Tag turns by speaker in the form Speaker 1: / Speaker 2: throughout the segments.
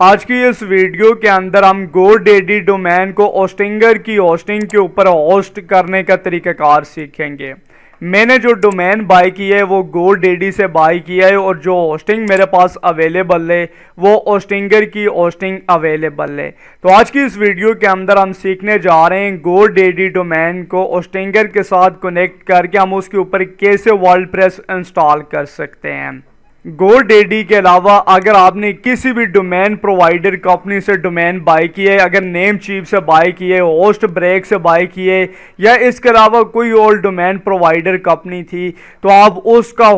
Speaker 1: आज की इस वीडियो के अंदर हम GoDaddy डोमेन को होस्टिंगर की होस्टिंग के ऊपर होस्ट करने का तरीकाकार सीखेंगे। मैंने जो डोमेन बाय की है वो GoDaddy से बाय किया है और जो होस्टिंग मेरे पास अवेलेबल है वो होस्टिंगर की होस्टिंग अवेलेबल है। तो आज की इस वीडियो के अंदर हम सीखने जा रहे हैं GoDaddy डोमेन को होस्टिंगर के साथ कनेक्ट करके हम उसके ऊपर कैसे वर्डप्रेस इंस्टॉल कर सकते हैं। GoDaddy के अलावा अगर आपने किसी भी डोमेन प्रोवाइडर कंपनी से डोमेन बाय किए, अगर नेमचीफ से बाय किए, होस्ट ब्रेक से बाय किए या इसके अलावा कोई और डोमेन प्रोवाइडर कंपनी थी, तो आप उसका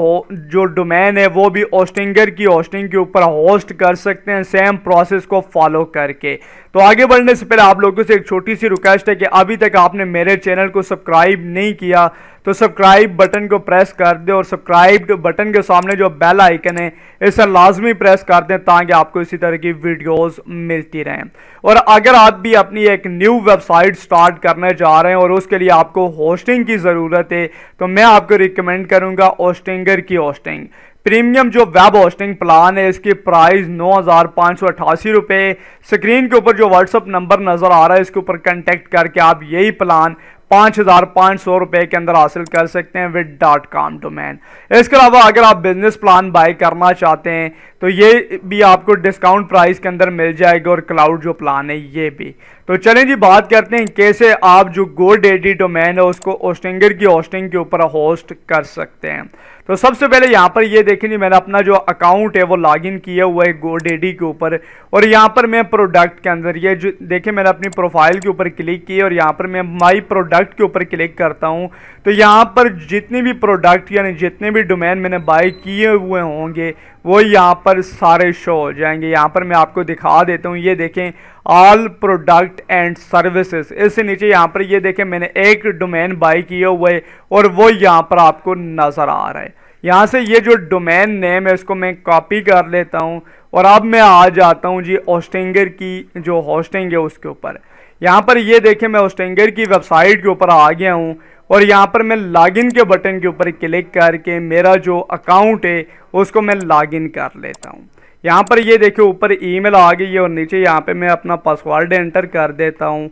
Speaker 1: जो डोमेन है वो भी होस्टिंगर की होस्टिंग के ऊपर होस्ट कर सकते हैं सेम प्रोसेस को फॉलो करके। तो आगे बढ़ने से पहले आप लोगों से एक छोटी सी रिक्वेस्ट है कि अभी तक आपने मेरे चैनल को सब्सक्राइब नहीं किया तो सब्सक्राइब बटन को प्रेस कर दें और सब्सक्राइब बटन के सामने जो बेल आइकन है इसे लाजमी प्रेस कर दें ताकि आपको इसी तरह की वीडियोस मिलती रहें। और अगर आप भी अपनी एक न्यू वेबसाइट स्टार्ट करने जा रहे हैं और उसके लिए आपको होस्टिंग की ज़रूरत है तो मैं आपको रिकमेंड करूंगा होस्टिंगर की होस्टिंग। प्रीमियम जो वेब होस्टिंग प्लान है इसकी प्राइस 9,588 रुपये। स्क्रीन के ऊपर जो व्हाट्सअप नंबर नज़र आ रहा है इसके ऊपर कांटेक्ट करके आप यही प्लान 5,500 रुपये के अंदर हासिल कर सकते हैं विद .com डोमेन। इसके अलावा अगर आप बिजनेस प्लान बाय करना चाहते हैं तो ये भी आपको डिस्काउंट प्राइस के अंदर मिल जाएगा और क्लाउड जो प्लान है ये भी। तो चलें जी बात करते हैं कैसे आप जो GoDaddy डोमेन है उसको होस्टिंगर की होस्टिंग के ऊपर होस्ट कर सकते हैं। तो सबसे पहले यहाँ पर ये देखें जी मैंने अपना जो अकाउंट है वो लॉगिन किया हुआ है GoDaddy के ऊपर और यहाँ पर मैं प्रोडक्ट के अंदर ये जो देखें मैंने अपनी प्रोफाइल के ऊपर क्लिक किया और यहाँ पर मैं माई प्रोडक्ट के ऊपर क्लिक करता हूँ तो यहाँ पर जितने भी प्रोडक्ट यानी जितने भी डोमेन मैंने बाय किए हुए होंगे वो यहाँ पर सारे शो हो जाएंगे। यहाँ पर मैं आपको दिखा देता हूँ, ये देखें ऑल प्रोडक्ट एंड सर्विसेज। इससे नीचे यहाँ पर ये देखें मैंने एक डोमेन बाय किया हुआ है और वो यहाँ पर आपको नज़र आ रहा है। यहाँ से ये जो डोमेन नेम है इसको मैं कॉपी कर लेता हूँ और अब मैं आ जाता हूँ जी होस्टिंगर की जो होस्टिंग है उसके ऊपर। यहाँ पर ये देखें मैं होस्टिंगर की वेबसाइट के ऊपर आ गया हूँ और यहाँ पर मैं लॉगिन के बटन के ऊपर क्लिक करके मेरा जो अकाउंट है उसको मैं लॉगिन कर लेता हूँ। यहाँ पर ये देखिए ऊपर ईमेल आ गई है और नीचे यहाँ पे मैं अपना पासवर्ड एंटर कर देता हूँ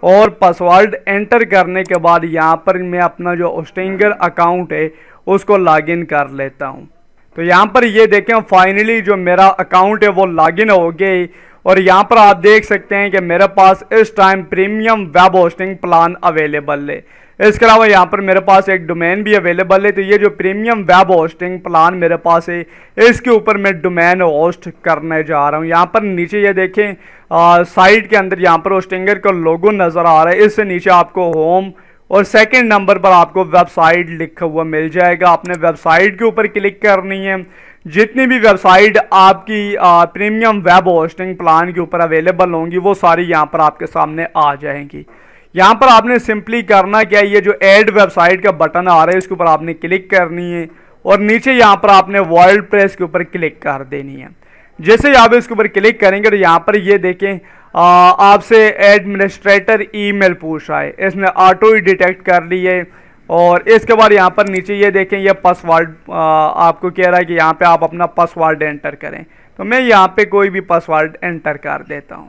Speaker 1: और पासवर्ड एंटर करने के बाद यहाँ पर मैं अपना जो होस्टिंगर अकाउंट है उसको लॉगिन कर लेता हूँ। तो यहाँ पर ये देखें फाइनली जो मेरा अकाउंट है वो लॉगिन हो गई और यहाँ पर आप देख सकते हैं कि मेरे पास इस time premium web hosting plan available है। इसके अलावा यहाँ पर मेरे पास एक डोमेन भी अवेलेबल है। तो ये जो प्रीमियम वेब होस्टिंग प्लान मेरे पास है इसके ऊपर मैं डोमेन होस्ट करने जा रहा हूँ। यहाँ पर नीचे ये देखें साइट के अंदर यहाँ पर होस्टिंगर का लोगो नज़र आ रहा है। इससे नीचे आपको होम और सेकंड नंबर पर आपको वेबसाइट लिखा हुआ मिल जाएगा। आपने वेबसाइट के ऊपर क्लिक करनी है। जितनी भी वेबसाइट आपकी प्रीमियम वेब होस्टिंग प्लान के ऊपर अवेलेबल होंगी वो सारी यहाँ पर आपके सामने आ जाएंगी। यहाँ पर आपने सिंपली करना क्या है, ये जो ऐड वेबसाइट का बटन आ रहा है इसके ऊपर आपने क्लिक करनी है और नीचे यहाँ पर आपने वर्डप्रेस के ऊपर क्लिक कर देनी है। जैसे ही आप इसके ऊपर क्लिक करेंगे तो यहाँ पर ये देखें आपसे एडमिनिस्ट्रेटर ईमेल पूछ रहा है, इसने ऑटो ही डिटेक्ट कर ली है। और इसके बाद यहाँ पर नीचे ये देखें ये पासवर्ड आपको कह रहा है कि यहाँ पे आप अपना पासवर्ड एंटर करें। तो मैं यहाँ पे कोई भी पासवर्ड एंटर कर देता हूँ।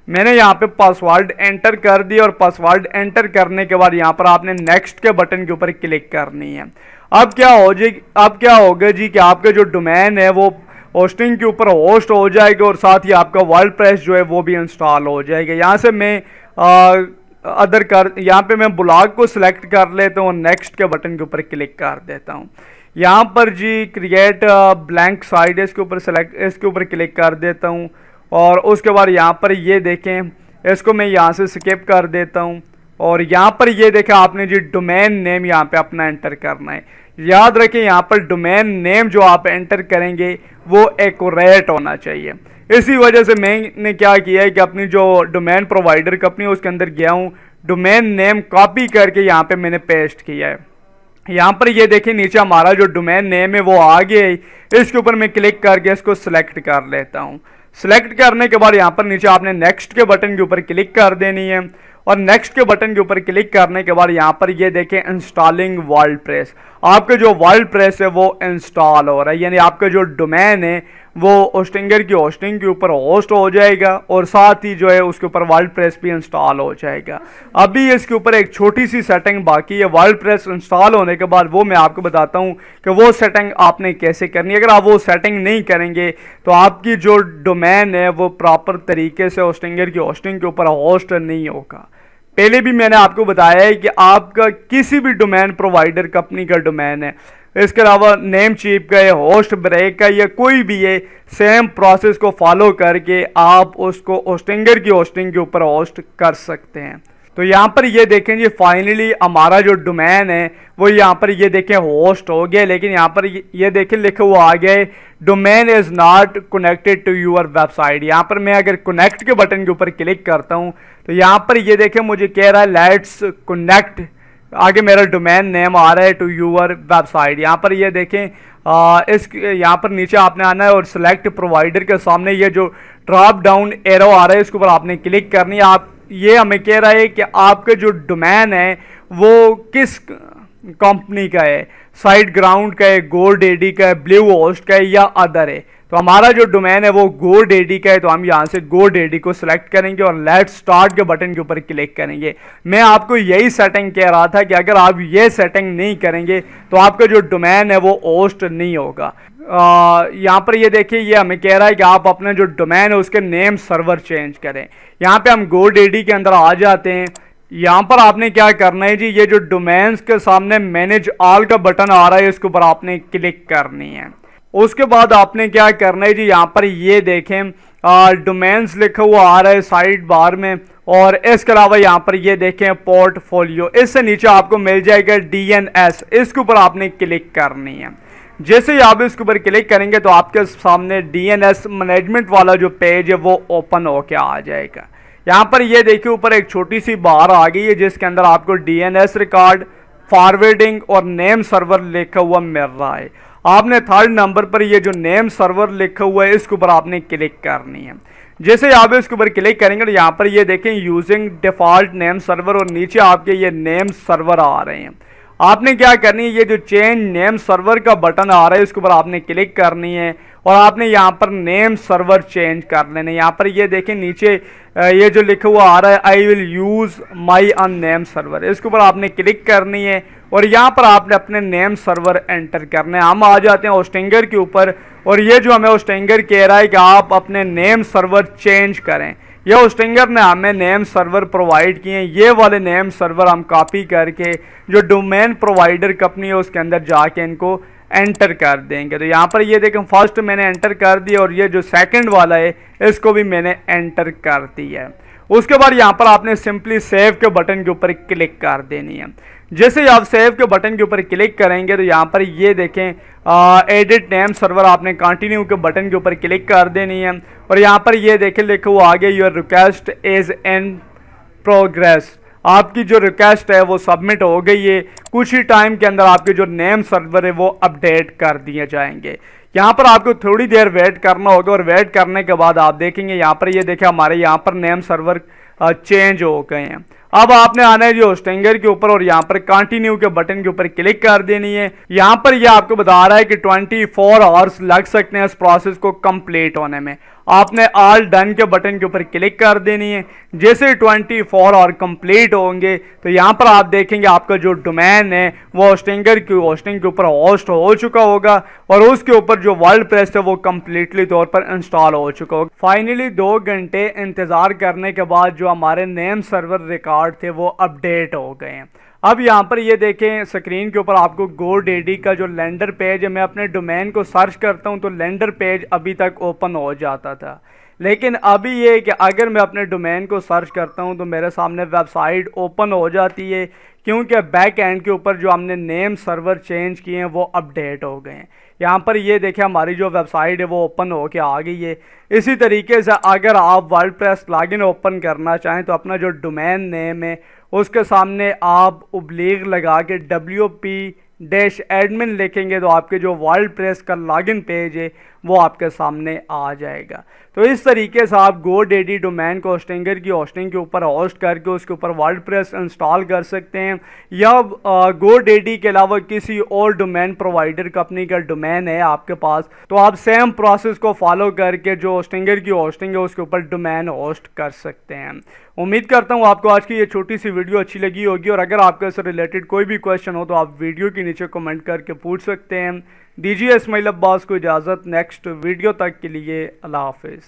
Speaker 1: मैंने यहाँ पे पासवर्ड एंटर कर दिया और पासवर्ड एंटर करने के बाद यहाँ पर आपने नेक्स्ट के बटन के ऊपर क्लिक करनी है। अब क्या होगा जी कि आपका जो डोमेन है वो होस्टिंग के ऊपर होस्ट हो जाएगा और साथ ही आपका वर्डप्रेस जो है वो भी इंस्टॉल हो जाएगा। यहाँ से मैं यहाँ पे मैं ब्लॉग को सिलेक्ट कर लेता हूँ और नेक्स्ट के बटन के ऊपर क्लिक कर देता हूँ। यहाँ पर जी क्रिएट ब्लैंक साइट इसके ऊपर क्लिक कर देता हूँ और उसके बाद यहाँ पर ये देखें इसको मैं यहाँ से स्किप कर देता हूँ और यहाँ पर ये देखें आपने जी डोमेन नेम यहाँ पे अपना एंटर करना है। याद रखें यहाँ पर डोमेन नेम जो आप एंटर करेंगे वो एक्यूरेट होना चाहिए। इसी वजह से मैंने क्या किया है कि अपनी जो डोमेन प्रोवाइडर कंपनी उसके अंदर गया हूँ, डोमेन नेम कॉपी करके यहाँ पे मैंने पेस्ट किया है। यहाँ पर ये देखें नीचे हमारा जो डोमेन नेम है वो आ गया है। इसके ऊपर मैं क्लिक करके इसको सिलेक्ट कर लेता हूँ। सिलेक्ट करने के बाद यहाँ पर नीचे आपने नेक्स्ट के बटन के ऊपर क्लिक कर देनी है और नेक्स्ट के बटन के ऊपर क्लिक करने के बाद यहाँ पर ये देखें इंस्टॉलिंग वर्डप्रेस। आपका जो वर्ल्ड प्रेस है वो इंस्टॉल हो रहा है, यानी आपका जो डोमेन है वो होस्टिंगर की होस्टिंग के ऊपर होस्ट हो जाएगा और साथ ही जो है उसके ऊपर वर्ल्ड प्रेस भी इंस्टॉल हो जाएगा। अभी इसके ऊपर एक छोटी सी सेटिंग बाकी है, वर्ल्ड प्रेस इंस्टॉल होने के बाद वो मैं आपको बताता हूँ कि वो सेटिंग आपने कैसे करनी है। अगर आप वो सेटिंग नहीं करेंगे तो आपकी जो डोमेन है वो प्रॉपर तरीके से होस्टिंगर की होस्टिंग के ऊपर होस्ट नहीं होगा। पहले भी मैंने आपको बताया है कि आपका किसी भी डोमेन प्रोवाइडर कंपनी का डोमेन है, इसके अलावा नेम चीप का या होस्ट ब्रेक का या कोई भी है, सेम प्रोसेस को फॉलो करके आप उसको होस्टिंगर की होस्टिंग के ऊपर होस्ट कर सकते हैं। तो यहाँ पर ये देखें जी, फाइनली हमारा जो डोमेन है वो यहाँ पर ये देखें होस्ट हो गया, लेकिन यहाँ पर ये देखें लिखा हुआ आ गया है domain is not connected to your website. यहाँ पर मैं अगर कनेक्ट के बटन के ऊपर क्लिक करता हूँ तो यहाँ पर ये देखें मुझे कह रहा है लेट्स कनेक्ट, आगे मेरा डोमेन नेम आ रहा है टू यूर वेबसाइट। यहाँ पर ये देखें यहाँ पर नीचे आपने आना है और सिलेक्ट प्रोवाइडर के सामने ये जो ड्रॉप डाउन एरो आ रहा है इसके ऊपर आपने क्लिक करनी है। आप ये हमें कह रहा है कि आपका जो डोमेन है वो किस कंपनी का है, साइट ग्राउंड का है, गोडेडी का है, ब्लू होस्ट का है या अदर है। तो हमारा जो डोमेन है वो गोडेडी का है, तो हम यहाँ से गोडेडी को सिलेक्ट करेंगे और लेट्स स्टार्ट के बटन के ऊपर क्लिक करेंगे। मैं आपको यही सेटिंग कह रहा था कि अगर आप ये सेटिंग नहीं करेंगे तो आपका जो डोमेन है वो होस्ट नहीं होगा। यहाँ पर ये देखिए, ये हमें कह रहा है कि आप अपना जो डोमेन है उसके नेम सर्वर चेंज करें। यहाँ पे हम गोडेडी के अंदर आ जाते हैं। यहाँ पर आपने क्या करना है जी, ये जो डोमेन्स के सामने मैनेज ऑल का बटन आ रहा है इसके ऊपर आपने क्लिक करनी है। उसके बाद आपने क्या करना है जी, यहाँ पर ये देखें डोमेन्स लिखा हुआ आ रहा है साइड बार में, और इसके अलावा यहाँ पर ये देखें पोर्टफोलियो, इससे नीचे आपको मिल जाएगा DNS, इसके ऊपर आपने क्लिक करनी है। जैसे ही आप इसके ऊपर क्लिक करेंगे तो आपके सामने DNS मैनेजमेंट वाला जो पेज है वो ओपन होके आ जाएगा। यहाँ पर ये देखिए ऊपर एक छोटी सी बार आ गई है जिसके अंदर आपको DNS रिकॉर्ड, फॉरवर्डिंग और नेम सर्वर लिखा हुआ मिल रहा है। आपने थर्ड नंबर पर ये जो नेम सर्वर लिखा हुआ है इसके ऊपर आपने क्लिक करनी है। जैसे आप इसके ऊपर क्लिक करेंगे तो यहाँ पर ये देखें यूजिंग डिफॉल्ट नेम सर्वर, और नीचे आपके ये नेम सर्वर आ रहे हैं। आपने क्या करनी है, ये जो चेंज नेम सर्वर का बटन आ रहा है इसके ऊपर आपने क्लिक करनी है और आपने यहाँ पर नेम सर्वर चेंज कर लेना है। यहाँ पर ये देखें नीचे ये जो लिखा हुआ आ रहा है I will use my own name server, इसके ऊपर आपने क्लिक करनी है और यहाँ पर आपने अपने नेम सर्वर एंटर करना है। हम आ जाते हैं होस्टिंगर के ऊपर और ये जो हमें होस्टिंगर कह रहा है कि आप अपने नेम सर्वर चेंज करें। ये होस्टिंगर ने हमें नेम सर्वर प्रोवाइड किए हैं, ये वाले नेम सर्वर हम कॉपी करके जो डोमेन प्रोवाइडर कंपनी है उसके अंदर जाके इनको एंटर कर देंगे। तो यहाँ पर ये देखें फर्स्ट मैंने एंटर कर दिया और ये जो सेकंड वाला है इसको भी मैंने एंटर कर दिया है। उसके बाद यहाँ पर आपने सिंपली सेव के बटन के ऊपर क्लिक कर देनी है। जैसे ही आप सेव के बटन के ऊपर क्लिक करेंगे तो यहाँ पर ये देखें एडिट नेम सर्वर, आपने कंटिन्यू के बटन के ऊपर क्लिक कर देनी है और यहाँ पर ये देखें लिखा हुआ आगे your request is in progress, आपकी जो रिक्वेस्ट है वो सबमिट हो गई है। कुछ ही टाइम के अंदर आपके जो नेम सर्वर है वो अपडेट कर दिए जाएंगे। यहाँ पर आपको थोड़ी देर वेट करना होगा और वेट करने के बाद आप देखेंगे यहाँ पर ये देखें हमारे यहाँ पर नेम सर्वर चेंज हो गए हैं। अब आपने आना है जो होस्टिंगर के ऊपर और यहाँ पर कंटिन्यू के बटन के ऊपर क्लिक कर देनी है। यहाँ पर ये आपको बता रहा है कि 24 आवर्स लग सकते हैं इस प्रोसेस को कंप्लीट होने में। आपने ऑल डन के बटन के ऊपर क्लिक कर देनी है। जैसे 24 आवर कंप्लीट होंगे तो यहाँ पर आप देखेंगे आपका जो डोमेन है वो होस्टिंगर की होस्टिंग के ऊपर होस्ट हो चुका होगा और उसके ऊपर जो वर्ल्ड प्रेस है वो कम्प्लीटली तौर पर इंस्टॉल हो चुका होगा। फाइनली 2 घंटे इंतज़ार करने के बाद जो हमारे नेम सर्वर रिकॉर्ड थे वो अपडेट हो गए हैं। अब यहाँ पर ये देखें स्क्रीन के ऊपर आपको गोडेडी का जो लैंडर पेज है, मैं अपने डोमेन को सर्च करता हूँ तो लैंडर पेज अभी तक ओपन हो जाता था, लेकिन अभी ये कि अगर मैं अपने डोमेन को सर्च करता हूँ तो मेरे सामने वेबसाइट ओपन हो जाती है, क्योंकि बैक एंड के ऊपर जो हमने नेम सर्वर चेंज किए हैं वो अपडेट हो गए हैं। यहाँ पर ये देखें हमारी जो वेबसाइट है वो ओपन होके आ गई है। इसी तरीके से अगर आप वर्डप्रेस प्लगइन ओपन करना चाहें तो अपना जो डोमेन नेम है उसके सामने आप उब्लीग लगा के WP-admin लिखेंगे तो आपके जो वर्डप्रेस का लॉगिन पेज है वो आपके सामने आ जाएगा। तो इस तरीके से आप GoDaddy डोमेन को होस्टिंगर की होस्टिंग के ऊपर होस्ट करके उसके ऊपर वर्डप्रेस इंस्टॉल कर सकते हैं, या GoDaddy के अलावा किसी और डोमेन प्रोवाइडर कंपनी का डोमेन है आपके पास, तो आप सेम प्रोसेस को फॉलो करके जो होस्टिंगर की होस्टिंग है उसके ऊपर डोमेन होस्ट कर सकते हैं। उम्मीद करता हूँ आपको आज की ये छोटी सी वीडियो अच्छी लगी होगी, और अगर आपके इससे रिलेटेड कोई भी क्वेश्चन हो तो आप वीडियो के नीचे कमेंट करके पूछ सकते हैं। दीजिए इस्माइल अब्बास को इजाज़त, नेक्स्ट वीडियो तक के लिए अल्लाह हाफिज़।